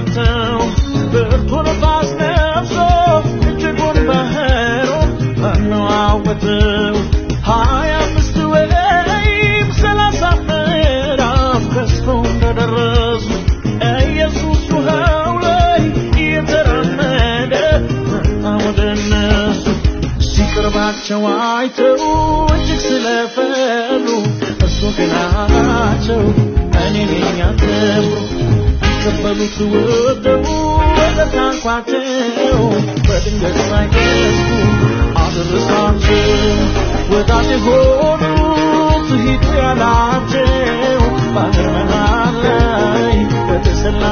ገብተው ብርቱን ነፋስ ነፍሶ እጅጉን ባህሩን አነዋወጠው 25 ወይም 30 ምዕራፍ ገዝተው እንደደረሱ ኢየሱስ ውሃው ላይ እየተራመደ መጣ ወደ እነሱ ሲቀርባቸው አይተው እጅግ ስለፈሩ እርሱ ግን አላቸው እኔ ነኝ አትፍሩ ከበሉት ወደው ወደ ታንኳቸው በድንገት ሳይደርሱ አደረሳቸው ወዳጅ ሆኑት ሂዱ ያላቸው ባህር መሃል ላይ በተሰላ